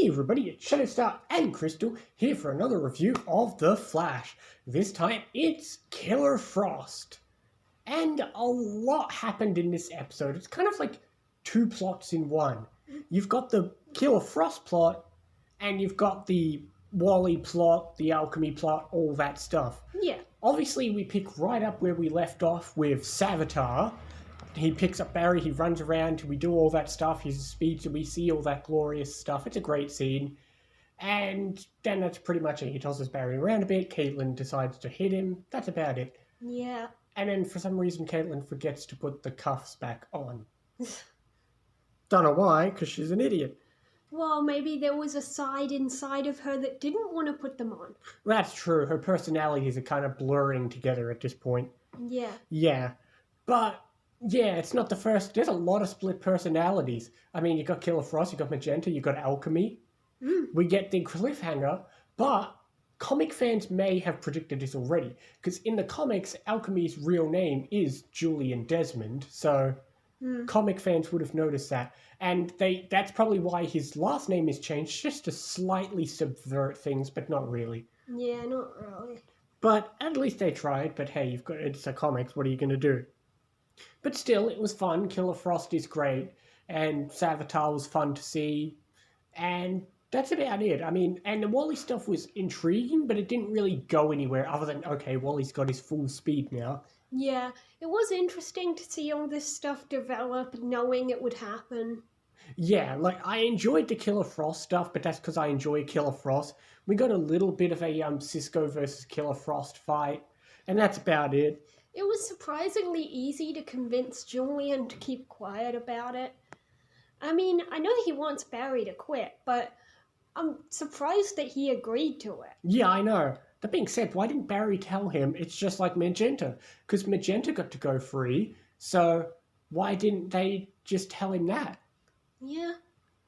Hey everybody, it's Shadowstar and Crystal here for another review of The Flash. This time it's Killer Frost. And a lot happened in this episode. It's kind of like two plots in one. You've got the Killer Frost plot, and you've got the Wally plot, the alchemy plot, all that stuff. Yeah. Obviously we pick right up where we left off with Savitar. He picks up Barry, he runs around, we do all that stuff, his speech, and we see all that glorious stuff. It's a great scene. And then that's pretty much it. He tosses Barry around a bit, Caitlin decides to hit him, that's about it. Yeah. And then for some reason Caitlin forgets to put the cuffs back on. Don't know why, because she's an idiot. Well, maybe there was a side inside of her that didn't want to put them on. That's true, her personalities are kind of blurring together at this point. Yeah. Yeah, but... yeah, it's not the first. There's a lot of split personalities. I mean, you got Killer Frost, you got Magenta, you got Alchemy. We get the cliffhanger, but comic fans may have predicted this already. Because in the comics, Alchemy's real name is Julian Desmond, so comic fans would have noticed that. And that's probably why his last name is changed, just to slightly subvert things, but not really. Yeah, not really. But at least they tried, but hey, it's a comics, what are you going to do? But still, it was fun. Killer Frost is great, and Savitar was fun to see, and that's about it. I mean, and the Wally stuff was intriguing, but it didn't really go anywhere other than, okay, Wally's got his full speed now. Yeah, it was interesting to see all this stuff develop, knowing it would happen. Yeah, like, I enjoyed the Killer Frost stuff, but that's because I enjoy Killer Frost. We got a little bit of a Cisco versus Killer Frost fight, and that's about it. It was surprisingly easy to convince Julian to keep quiet about it. I mean, I know he wants Barry to quit, but I'm surprised that he agreed to it. Yeah, I know. That being said, why didn't Barry tell him it's just like Magenta? Because Magenta got to go free, so why didn't they just tell him that? Yeah.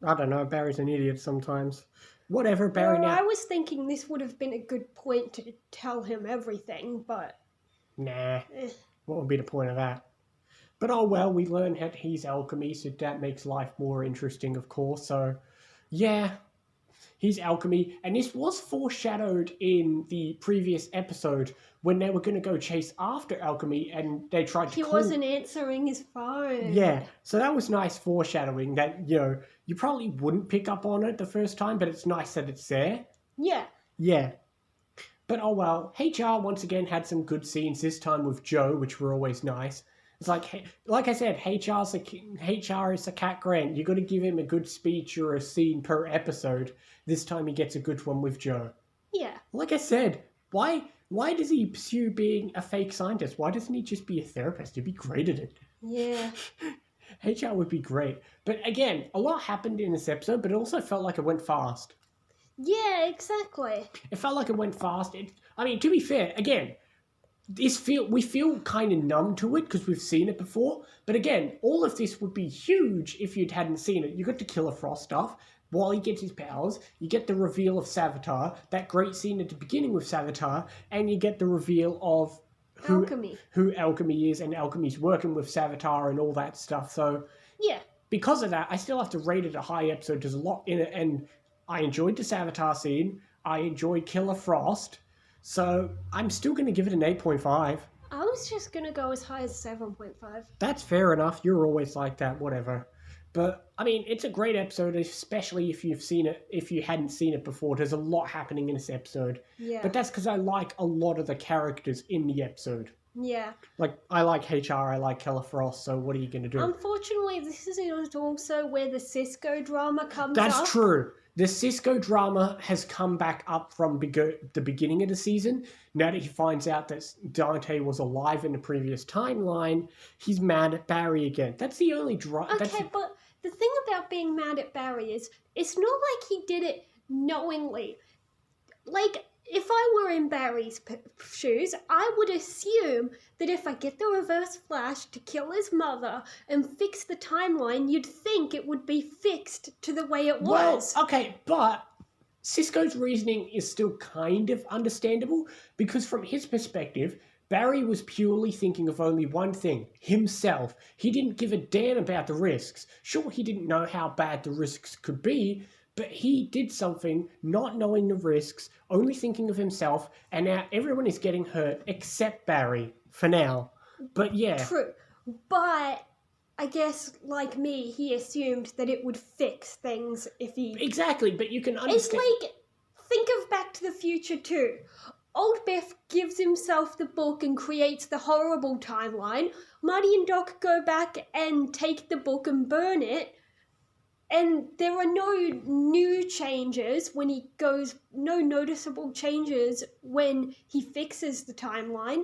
I don't know, Barry's an idiot sometimes. Whatever, Barry Well, now... I was thinking this would have been a good point to tell him everything, but... nah, what would be the point of that? But oh well, we learn that he's alchemy, so that makes life more interesting, of course. So, yeah, he's alchemy. And this was foreshadowed in the previous episode when they were going to go chase after alchemy and they tried to He wasn't answering his phone. Yeah, so that was nice foreshadowing that, you know, you probably wouldn't pick up on it the first time, but it's nice that it's there. Yeah. Yeah. But oh well, HR once again had some good scenes, this time with Joe, which were always nice. It's like I said, HR is a Cat Grant. You got to give him a good speech or a scene per episode. This time he gets a good one with Joe. Yeah. Like I said, why does he pursue being a fake scientist? Why doesn't he just be a therapist? He'd be great at it. Yeah. HR would be great. But again, a lot happened in this episode, but it also felt like it went fast. Yeah, exactly. It felt like it went fast. I mean, to be fair, again, we feel kind of numb to it because we've seen it before. But again, all of this would be huge if you hadn't seen it. You got the Killer Frost stuff. Wally gets his powers. You get the reveal of Savitar. That great scene at the beginning with Savitar. And you get the reveal of who Alchemy is. And Alchemy's working with Savitar and all that stuff. So, yeah. Because of that, I still have to rate it a high episode. There's a lot in it. And I enjoyed the Savitar scene. I enjoyed Killer Frost. So I'm still going to give it an 8.5. I was just going to go as high as 7.5. That's fair enough. You're always like that, whatever. But, I mean, it's a great episode, especially if you've seen it, if you hadn't seen it before. There's a lot happening in this episode. Yeah. But that's because I like a lot of the characters in the episode. Yeah. Like, I like HR, I like Killer Frost, so what are you going to do? Unfortunately, this is also where the Cisco drama comes up. That's true. The Cisco drama has come back up from the beginning of the season. Now that he finds out that Dante was alive in the previous timeline, he's mad at Barry again. That's the only drama. Okay, but the thing about being mad at Barry is, it's not like he did it knowingly. Like, if I were in Barry's shoes, I would assume that if I get the Reverse Flash to kill his mother and fix the timeline, you'd think it would be fixed to the way it was. Well, okay, but Cisco's reasoning is still kind of understandable because from his perspective, Barry was purely thinking of only one thing, himself. He didn't give a damn about the risks. Sure, he didn't know how bad the risks could be, But he did something, not knowing the risks, only thinking of himself, and now everyone is getting hurt except Barry, for now. But yeah. True. But I guess, like me, he assumed that it would fix things if he... Exactly, but you can understand... It's like, think of Back to the Future too. Old Biff gives himself the book and creates the horrible timeline. Marty and Doc go back and take the book and burn it. And there are no new changes when he goes, no noticeable changes when he fixes the timeline.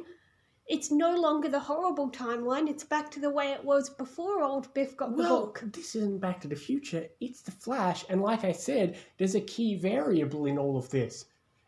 It's no longer the horrible timeline. It's back to the way it was before old Biff got the book. This isn't Back to the Future. It's the Flash. And like I said, there's a key variable in all of this.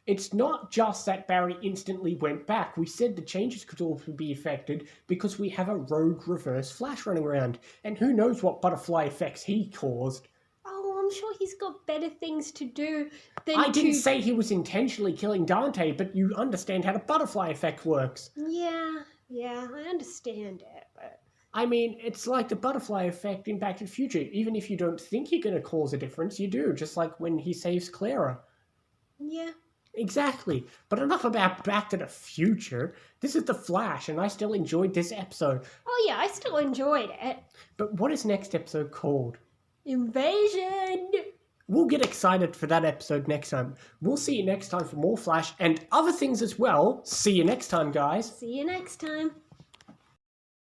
It's not just that Barry instantly went back. We said the changes could also be affected because we have a rogue reverse Flash running around. And who knows what butterfly effects he caused. Oh, I'm sure he's got better things to do than I didn't say he was intentionally killing Dante, but you understand how the butterfly effect works. Yeah, I understand it, but... I mean, it's like the butterfly effect in Back to the Future. Even if you don't think you're going to cause a difference, you do, just like when he saves Clara. Yeah. Exactly. But enough about Back to the Future. This is The Flash, and I still enjoyed this episode. Oh yeah, I still enjoyed it. But what is next episode called? Invasion! We'll get excited for that episode next time. We'll see you next time for more Flash and other things as well. See you next time, guys. See you next time.